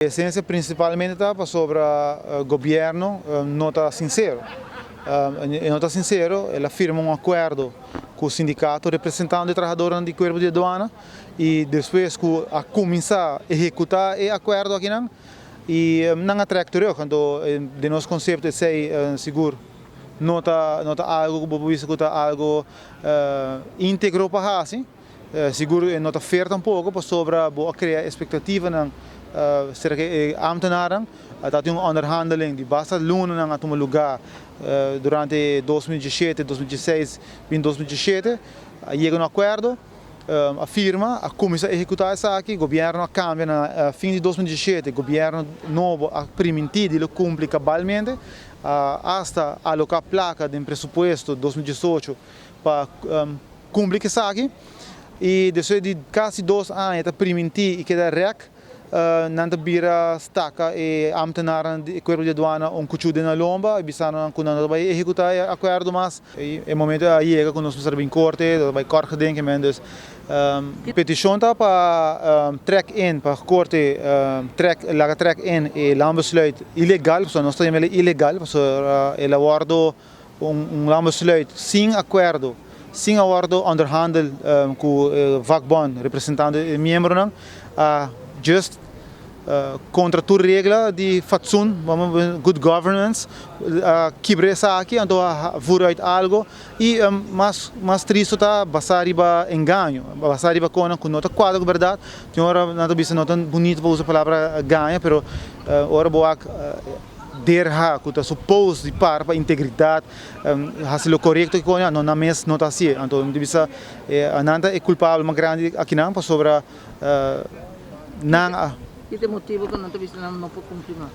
A essência principalmente está sobre o governo não está sincero. Não está sincero, ela firma um acordo com o sindicato representando os trabalhadores do corpo de aduana e depois a começar a executar o acordo aqui não e não trajectória quando de nosso conceito é sei seguro não está algo que está algo íntegro para assim seguro não está oferta pouco sobre a criar expectativa não será que ambtenaren dat een onderhandeling die basta lonen aan het lugar durante 2017, 2016 e 2017 chega um acordo a firma a começa a executar isso aqui, o governo cambia no fim de 2017, o governo novo a permitir ele cumprir cabalmente hasta alocar placa de presupuesto 2018 para cumprir isso aqui e depois de quase 2 anos está permitir que da REC nanta bira staka e ambtenaren di corpo de aduana cuciude na lomba e bisano quando não vai executar acordo mas e momento aí é que nós precisamos em corte vai corte denke mendes petition tá para track in para corte track in e landbesluit illegal so nós temos ilegal so ela guardo landbesluit sem acordo sem acordo onderhandel com vakbond representante membro não just contra tutte regra di fatsoen, good governance, quebrar essa aqui, então vooruit algo e mais triste está basariba engano, basariba com nota quadra verdade, tem hora nada bisa nota bonito para usar a palavra ganha, pero ora boa derha que está suposto de para integridade, fazer o correto que coisa não na mes não está assim, então bisa nada é culpável uma grande aqui não para sobre não que motivo que não pode continuar?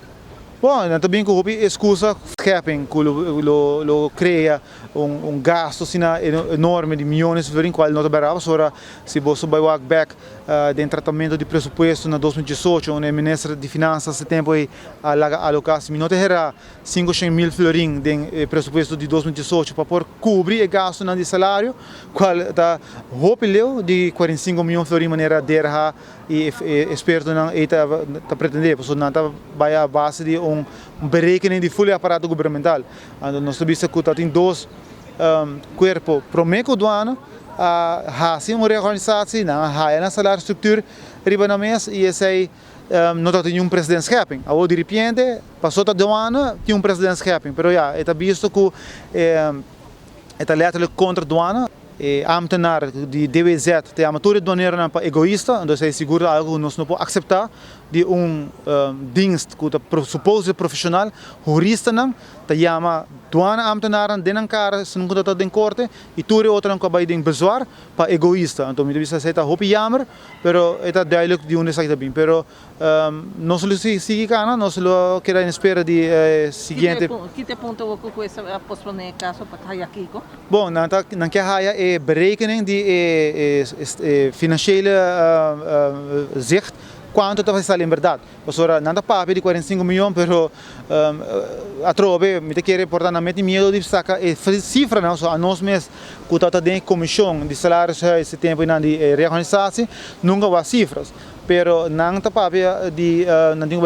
Bom, não também com excusa capping que lo cria gasto enorme de milhões de qual não trabalhava sobre se você vai walk back de tratamento de presupuesto na 2018 onde o ministro de finanças esse tempo alocasse minuto era 500 mil florin de presupuesto de 2018 para por cobrir o gasto de salário qual está roupa de 45 milhões de florin maneira derra e esperto não está pretender porque não está vai a base de berekening de folha aparato governamental. Nós temos que tem 2 corpos promeco aduana assim uma reorganização na salário estrutura riba na mesa e esse não tem presidente escaping. A de repente passou da aduana tem presidente escaping, pero já está visto que está letterlijk contra aduana ambtenaar die DWZ, de amateur aduaneiro não é egoísta, então é seguro algo que nós não podemos aceitar de dienst que é suposto profissional, jurista não, te chama aduana ambtenaren den cara se não conta den corte e tudo outro não vai den bezwaar para egoísta, então me deve ser tá hopi jammer, pero é duidelijk de onde sai também, pero não se lo sigue cana, não se lo queda em espera de seguinte. Que te ponto com essa posponer caso para cair aqui? Bom, não quer haja berekening de financiële zicht quanto está fazendo em verdade. Ora, não dá para de 45 milhões, pero a trove me te quer portar na mente medo de sacar cifra não só a nós mesmos que está dentro comissão de salários esse tempo não de reorganização nunca vai cifras. Pero não está para de não tem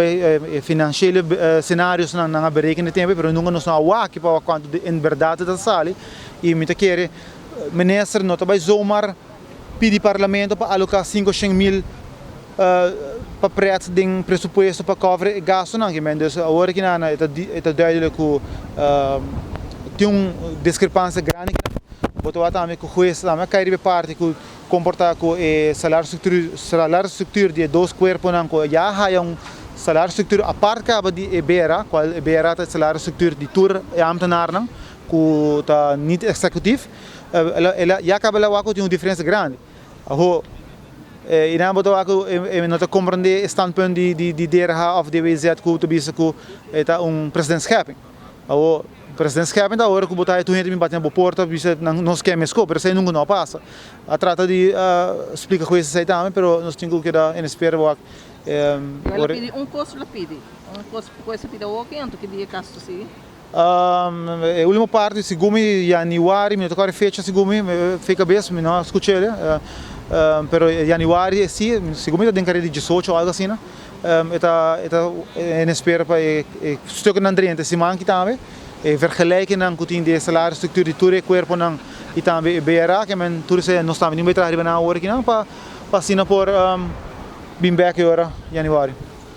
financiële cenários não berekenen tempo, pero nunca nos não há aqui para quanto em verdade está sali e me te quer ministro não vai zomaar pedir parlamento para alocar 500 mil para preço de presupuesto para cobrir gasto não que mas agora que não está duidelijk que tem discrepância grande botou também que o juiz também cai parte que comportar com salário estrutura de 2 corpos não que já há salário estrutura a parte que de EBERA qual EBERA é salário estrutura de tour ambtenaar não que está niet executief ela já acaba lá com tem uma diferença grande e não botou aqui não está compreender standpunt de DRH of DWZ que tu bisa que está presidente escaping o presidente escaping da hora que botar tu gente me bater na porta bisa não se quer mesco pero sei nunca não passa a trata de explica coisas aí também pero nós temos que dar em espera ela pede custo la pede custo coisa pede o que anto que dia caso sim a última parte segundo januário me tocar fecha segundo fica bem me não escutei pero januário sim segundo tem cara de 18 algo assim né in espera para stukken andrente si manchi também e vergelijken dan kutin de salário structuur de tour corpo nan e também BRA que men tour se nós também não vai trabalhar na hora que não para sina por bim back ora januário